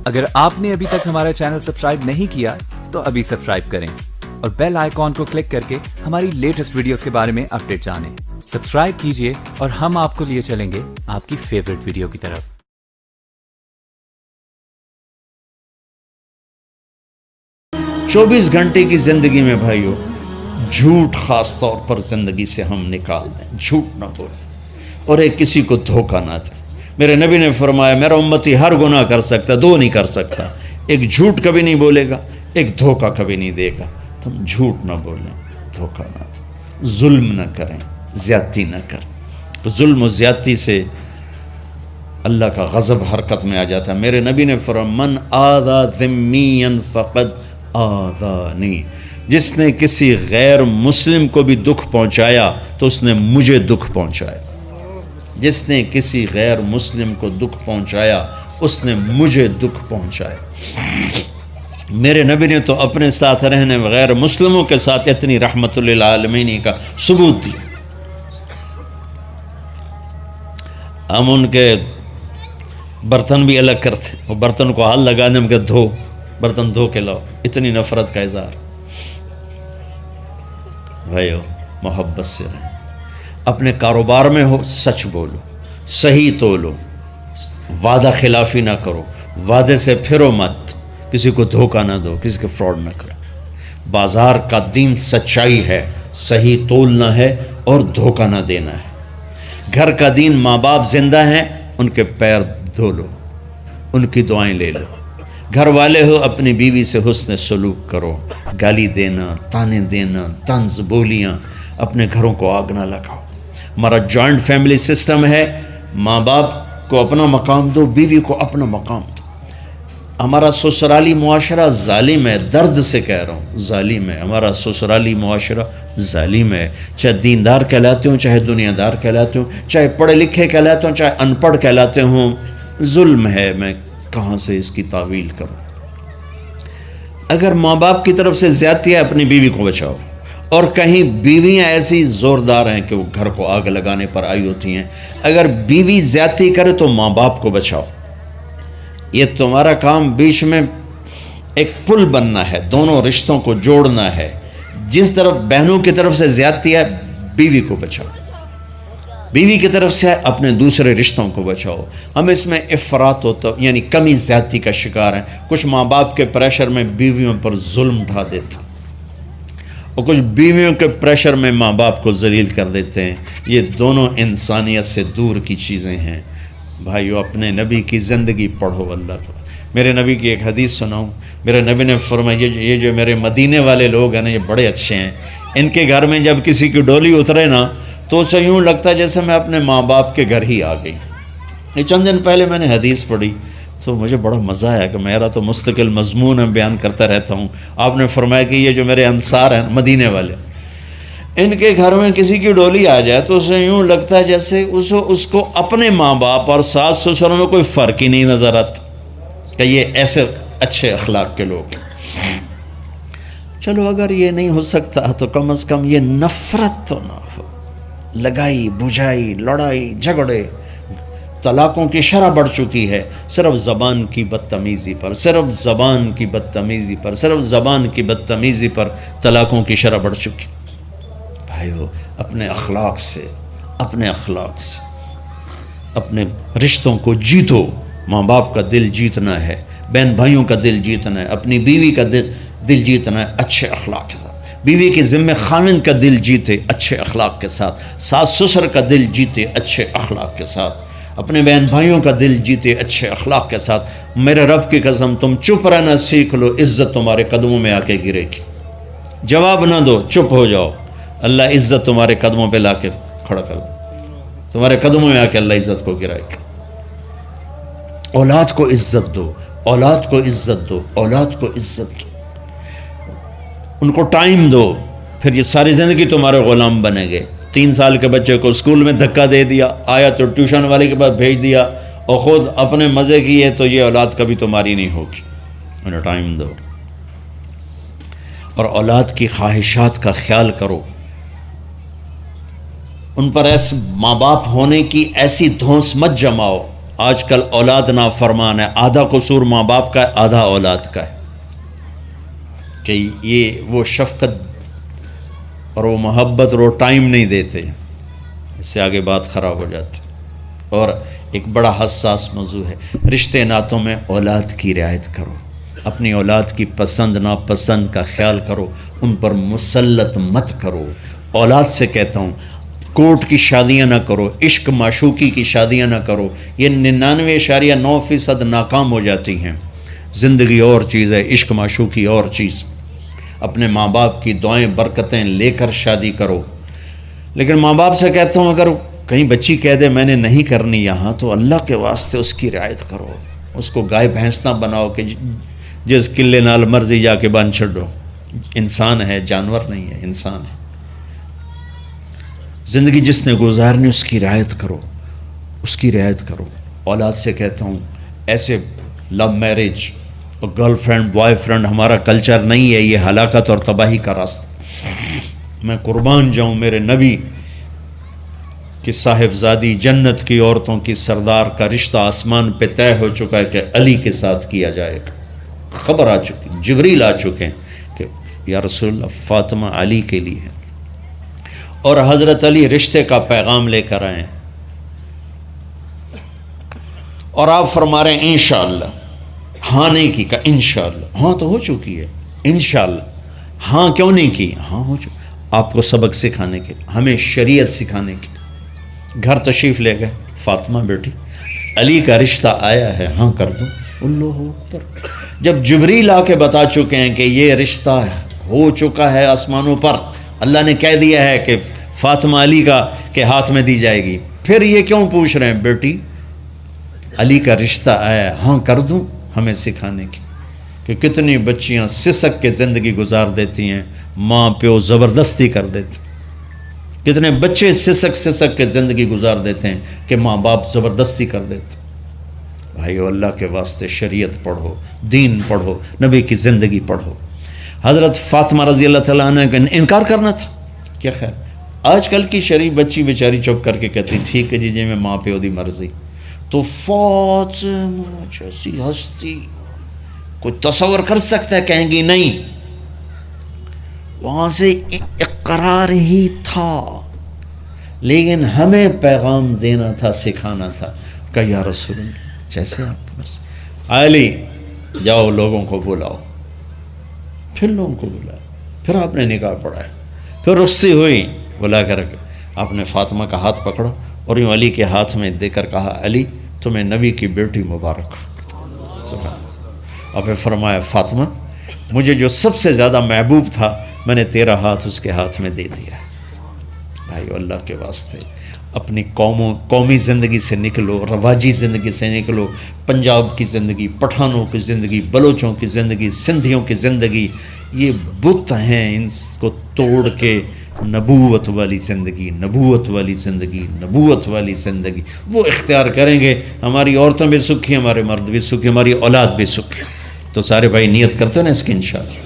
اگر آپ نے ابھی تک ہمارا چینل سبسکرائب نہیں کیا تو ابھی سبسکرائب کریں اور بیل آئیکن کو کلک کر کے ہماری لیٹسٹ ویڈیوز کے بارے میں اپڈیٹ جانیں۔ سبسکرائب کیجئے اور ہم آپ کو لیے چلیں گے آپ کی فیورٹ ویڈیو کی طرف۔ 24 گھنٹے کی زندگی میں بھائیو جھوٹ خاص طور پر زندگی سے ہم نکال دیں، جھوٹ نہ بولیں اور ایک کسی کو دھوکہ نہ دیں۔ میرے نبی نے فرمایا میرا امتی ہر گناہ کر سکتا، دو نہیں کر سکتا، ایک جھوٹ کبھی نہیں بولے گا، ایک دھوکہ کبھی نہیں دے گا۔ تم جھوٹ نہ بولیں، دھوکہ نہ دیں، ظلم نہ کریں، زیادتی نہ کریں۔ ظلم و زیادتی سے اللہ کا غضب حرکت میں آ جاتا ہے۔ میرے نبی نے فرمایا من آذا ذمیا فقد آذانی، جس نے کسی غیر مسلم کو بھی دکھ پہنچایا تو اس نے مجھے دکھ پہنچایا۔ جس نے کسی غیر مسلم کو دکھ پہنچایا اس نے مجھے دکھ پہنچایا۔ میرے نبی نے تو اپنے ساتھ رہنے غیر مسلموں کے ساتھ اتنی رحمت للعالمین کا ثبوت دیا۔ ہم ان کے برتن بھی الگ کرتے، وہ برتن کو ہاتھ لگانے میں کہ دھو، برتن دھو کے لاؤ، اتنی نفرت کا اظہار۔ بھائیو محبت سے رہیں، اپنے کاروبار میں ہو سچ بولو، صحیح تولو، وعدہ خلافی نہ کرو، وعدے سے پھرو مت، کسی کو دھوکہ نہ دو، کسی کو فراڈ نہ کرو۔ بازار کا دین سچائی ہے، صحیح تولنا ہے اور دھوکہ نہ دینا ہے۔ گھر کا دین ماں باپ زندہ ہیں، ان کے پیر دھو لو، ان کی دعائیں لے لو۔ گھر والے ہو اپنی بیوی سے حسن سلوک کرو، گالی دینا، تانے دینا، طنز بولیاں، اپنے گھروں کو آگ نہ لگاؤ۔ ہمارا جوائنٹ فیملی سسٹم ہے، ماں باپ کو اپنا مقام دو، بیوی کو اپنا مقام دو۔ ہمارا سسرالی معاشرہ ظالم ہے، درد سے کہہ رہا ہوں، ظالم ہے ہمارا سسرالی معاشرہ، ظالم ہے۔ چاہے دیندار کہلاتے ہوں، چاہے دنیا دار کہلاتے ہوں، چاہے پڑھے لکھے کہلاتے ہوں، چاہے ان پڑھ کہلاتے ہوں، ظلم ہے۔ میں کہاں سے اس کی تعویل کروں؟ اگر ماں باپ کی طرف سے زیادتی ہے اپنی بیوی کو بچاؤ، اور کہیں بیویاں ایسی زوردار ہیں کہ وہ گھر کو آگ لگانے پر آئی ہوتی ہیں، اگر بیوی زیادتی کرے تو ماں باپ کو بچاؤ۔ یہ تمہارا کام بیچ میں ایک پل بننا ہے، دونوں رشتوں کو جوڑنا ہے۔ جس طرف بہنوں کی طرف سے زیادتی ہے بیوی کو بچاؤ، بیوی کی طرف سے اپنے دوسرے رشتوں کو بچاؤ۔ ہم اس میں افراط ہوتا یعنی کمی زیادتی کا شکار ہیں۔ کچھ ماں باپ کے پریشر میں بیویوں پر ظلم ڈھا دیتے، اور کچھ بیویوں کے پریشر میں ماں باپ کو ذلیل کر دیتے ہیں۔ یہ دونوں انسانیت سے دور کی چیزیں ہیں۔ بھائیو اپنے نبی کی زندگی پڑھو اللہ کو۔ میرے نبی کی ایک حدیث سناؤں، میرے نبی نے فرمایا یہ جو میرے مدینے والے لوگ ہیں نا، یہ بڑے اچھے ہیں۔ ان کے گھر میں جب کسی کی ڈولی اترے نا تو اسے یوں لگتا ہے جیسے میں اپنے ماں باپ کے گھر ہی آ گئی۔ یہ چند دن پہلے میں نے حدیث پڑھی تو مجھے بڑا مزہ آیا کہ میرا تو مستقل مضمون ہے، بیان کرتا رہتا ہوں۔ آپ نے فرمایا کہ یہ جو میرے انصار ہیں مدینے والے، ان کے گھر میں کسی کی ڈولی آ جائے تو اسے یوں لگتا ہے جیسے اس کو اپنے ماں باپ اور ساس سسروں میں کوئی فرق ہی نہیں نظر آتا، کہ یہ ایسے اچھے اخلاق کے لوگ ہیں۔ چلو اگر یہ نہیں ہو سکتا تو کم از کم یہ نفرت تو نہ ہو، لگائی بجھائی، لڑائی جھگڑے، طلاقوں کی شرح بڑھ چکی ہے صرف زبان کی بدتمیزی پر، صرف زبان کی بدتمیزی پر، صرف زبان کی بدتمیزی پر طلاقوں کی شرح بڑھ چکی۔ بھائیو اپنے اخلاق سے، اپنے اخلاق سے اپنے رشتوں کو جیتو۔ ماں باپ کا دل جیتنا ہے، بہن بھائیوں کا دل جیتنا ہے، اپنی بیوی کا دل جیتنا ہے اچھے اخلاق کے ساتھ۔ بیوی کے ذمہ خاوند کا دل جیتے اچھے اخلاق کے ساتھ، ساس سسر کا دل جیتے اچھے اخلاق کے ساتھ، اپنے بہن بھائیوں کا دل جیتے اچھے اخلاق کے ساتھ۔ میرے رب کی قسم تم چپ رہنا سیکھ لو، عزت تمہارے قدموں میں آ کے گرے گی۔ جواب نہ دو، چپ ہو جاؤ، اللہ عزت تمہارے قدموں پہ لا کے کھڑا کر دو، تمہارے قدموں میں آ کے اللہ عزت کو گرائے گا۔ اولاد کو عزت دو، اولاد کو عزت دو، اولاد کو عزت دو، ان کو ٹائم دو، پھر یہ ساری زندگی تمہارے غلام بنیں گے۔ 3 سال کے بچے کو اسکول میں دھکا دے دیا، آیا تو ٹیوشن والے کے پاس بھیج دیا، اور خود اپنے مزے کیے، تو یہ اولاد کبھی تمہاری نہیں ہوگی۔ انہیں ٹائم دو، اور اولاد کی خواہشات کا خیال کرو۔ ان پر ایسے ماں باپ ہونے کی ایسی دھونس مت جماؤ آج کل اولاد نافرمان ہے، آدھا قصور ماں باپ کا ہے، آدھا اولاد کا ہے، کہ یہ وہ شفقت اور وہ محبت اور وہ ٹائم نہیں دیتے، اس سے آگے بات خراب ہو جاتی۔ اور ایک بڑا حساس موضوع ہے، رشتے ناتوں میں اولاد کی رعایت کرو، اپنی اولاد کی پسند ناپسند کا خیال کرو، ان پر مسلط مت کرو۔ اولاد سے کہتا ہوں کورٹ کی شادیاں نہ کرو، عشق معشوقی کی شادیاں نہ کرو، یہ 99.9% ناکام ہو جاتی ہیں۔ زندگی اور چیز ہے، عشق معشوقی اور چیز۔ اپنے ماں باپ کی دعائیں برکتیں لے کر شادی کرو۔ لیکن ماں باپ سے کہتا ہوں اگر کہیں بچی کہہ دے میں نے نہیں کرنی یہاں، تو اللہ کے واسطے اس کی رعایت کرو، اس کو گائے بھینس نہ بناؤ کہ جس قلے نال مرضی جا کے بن چھڑو۔ انسان ہے، جانور نہیں ہے، انسان ہے۔ زندگی جس نے گزارنی اس کی رعایت کرو، اس کی رعایت کرو۔ اولاد سے کہتا ہوں ایسے لو میرج اور گرل فرینڈ بوائے فرینڈ ہمارا کلچر نہیں ہے، یہ ہلاکت اور تباہی کا راستہ۔ میں قربان جاؤں میرے نبی کہ صاحبزادی جنت کی عورتوں کی سردار کا رشتہ آسمان پہ طے ہو چکا ہے کہ علی کے ساتھ کیا جائے گا۔ خبر آ چکی، جبریل آ چکے ہیں کہ یا رسول اللہ فاطمہ علی کے لیے ہے، اور حضرت علی رشتے کا پیغام لے کر آئے ہیں، اور آپ فرما رہے ہیں انشاءاللہ۔ ہاں نہیں کی، کہا انشاءاللہ۔ ہاں تو ہو چکی ہے، انشاءاللہ۔ ہاں کیوں نہیں کی؟ ہاں ہو چکی۔ آپ کو سبق سکھانے کے، ہمیں شریعت سکھانے کے۔ گھر تشریف لے گئے، فاطمہ بیٹی علی کا رشتہ آیا ہے، ہاں کر دوں۔ اللہ اکبر۔ جب جبریل آ کے بتا چکے ہیں کہ یہ رشتہ ہو چکا ہے آسمانوں پر، اللہ نے کہہ دیا ہے کہ فاطمہ علی کا کے ہاتھ میں دی جائے گی، پھر یہ کیوں پوچھ رہے ہیں بیٹی علی کا رشتہ آیا ہے، ہاں کر دوں؟ ہمیں سکھانے کی کہ کتنی بچیاں سسک کے زندگی گزار دیتی ہیں، ماں پیو زبردستی کر دیتے، کتنے بچے سسک کے زندگی گزار دیتے ہیں کہ ماں باپ زبردستی کر دیتے۔ بھائیو اللہ کے واسطے شریعت پڑھو، دین پڑھو، نبی کی زندگی پڑھو۔ حضرت فاطمہ رضی اللہ تعالیٰ عنہ کا انکار کرنا تھا، کیا خیر آج کل کی شریف بچی بیچاری چپ کر کے کہتی ٹھیک ہے جی میں ماں پیو دی مرضی۔ تو فاطمہ جیسی ہستی کوئی تصور کر سکتا ہے؟ کہیں گی نہیں، وہاں سے اقرار ہی تھا، لیکن ہمیں پیغام دینا تھا، سکھانا تھا کہ یا رسول اللہ جیسے آپ بس علی جاؤ لوگوں کو بلاؤ، پھر لوگوں کو بلایا، پھر آپ نے نکاح پڑھایا، پھر رخصتی ہوئی، بلا کر آپ نے فاطمہ کا ہاتھ پکڑا اور یوں علی کے ہاتھ میں دے کر کہا علی تمہیں نبی کی بیٹی مبارک ہو۔ اور پھر فرمایا فاطمہ مجھے جو سب سے زیادہ محبوب تھا میں نے تیرا ہاتھ اس کے ہاتھ میں دے دیا۔ بھائی اللہ کے واسطے اپنی قومی زندگی سے نکلو، رواجی زندگی سے نکلو، پنجاب کی زندگی، پٹھانوں کی زندگی، بلوچوں کی زندگی، سندھیوں کی زندگی، یہ بت ہیں، ان کو توڑ کے نبوت والی زندگی، نبوت والی زندگی، نبوت والی زندگی وہ اختیار کریں گے، ہماری عورتیں بھی سکھی، ہمارے مرد بھی سکھی، ہماری اولاد بھی سکھی۔ تو سارے بھائی نیت کرتے ہیں نا اس کی انشاءاللہ،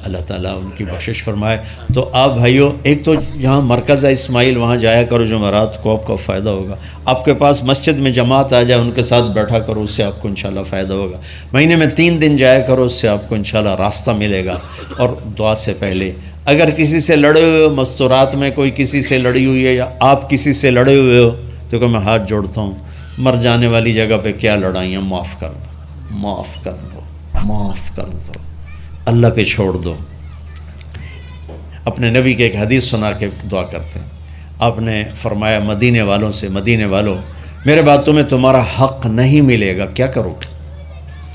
اللہ تعالیٰ ان کی بخشش فرمائے۔ تو آپ بھائیوں ایک تو یہاں مرکز ہے اسماعیل، وہاں جایا کرو جمعرات کو، آپ کا فائدہ ہوگا۔ آپ کے پاس مسجد میں جماعت آ جائے ان کے ساتھ بیٹھا کرو، اس سے آپ کو انشاءاللہ فائدہ ہوگا۔ مہینے میں 3 دن جایا کرو، اس سے آپ کو انشاءاللہ راستہ ملے گا۔ اور دعا سے پہلے اگر کسی سے لڑے ہوئے ہو، مستورات میں کوئی کسی سے لڑی ہوئی ہے یا آپ کسی سے لڑے ہوئے ہو، تو کہ میں ہاتھ جوڑتا ہوں، مر جانے والی جگہ پہ کیا لڑائیاں، معاف کر دو، معاف کر دو، معاف کر دو، اللہ پہ چھوڑ دو۔ اپنے نبی کے ایک حدیث سنا کے دعا کرتے ہیں، آپ نے فرمایا مدینے والوں سے، مدینے والوں میرے بعد تمہیں تمہارا حق نہیں ملے گا، کیا کرو گے؟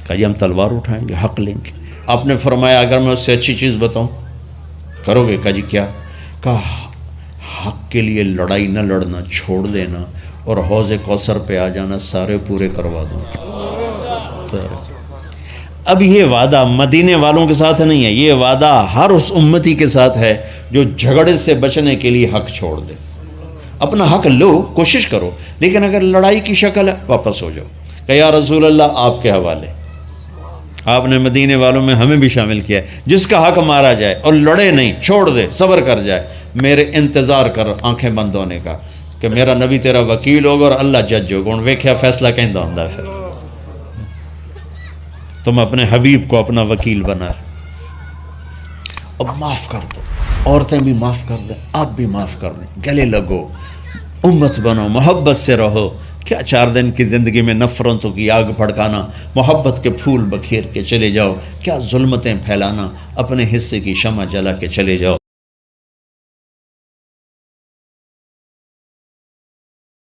کہا جی ہم تلوار اٹھائیں گے، حق لیں گے۔ آپ نے فرمایا اگر میں اس سے اچھی چیز بتاؤں کرو گے؟ کہا جی کیا؟ کہا حق کے لیے لڑائی نہ لڑنا، چھوڑ دینا اور حوض کوثر پہ آ جانا، سارے پورے کروا دوں۔ اب یہ وعدہ مدینے والوں کے ساتھ نہیں ہے، یہ وعدہ ہر اس امتی کے ساتھ ہے جو جھگڑے سے بچنے کے لیے حق چھوڑ دے۔ اپنا حق لو، کوشش کرو، لیکن اگر لڑائی کی شکل ہے واپس ہو جاؤ کہ یا رسول اللہ آپ کے حوالے۔ آپ نے مدینے والوں میں ہمیں بھی شامل کیا ہے، جس کا حق مارا جائے اور لڑے نہیں، چھوڑ دے، صبر کر جائے، میرے انتظار کر آنکھیں بند ہونے کا، کہ میرا نبی تیرا وکیل ہوگا اور اللہ جج ہوگا. ہوں ویکھیا فیصلہ کہندا ہوندا ہے. پھر تم اپنے حبیب کو اپنا وکیل بنا. اب معاف کر دو, عورتیں بھی معاف کر دیں, آپ بھی معاف کر دیں, گلے لگو, امت بنو, محبت سے رہو. کیا 4 دن کی زندگی میں نفرتوں کی آگ بھڑکانا, محبت کے پھول بکھیر کے چلے جاؤ. کیا ظلمتیں پھیلانا, اپنے حصے کی شمع جلا کے چلے جاؤ.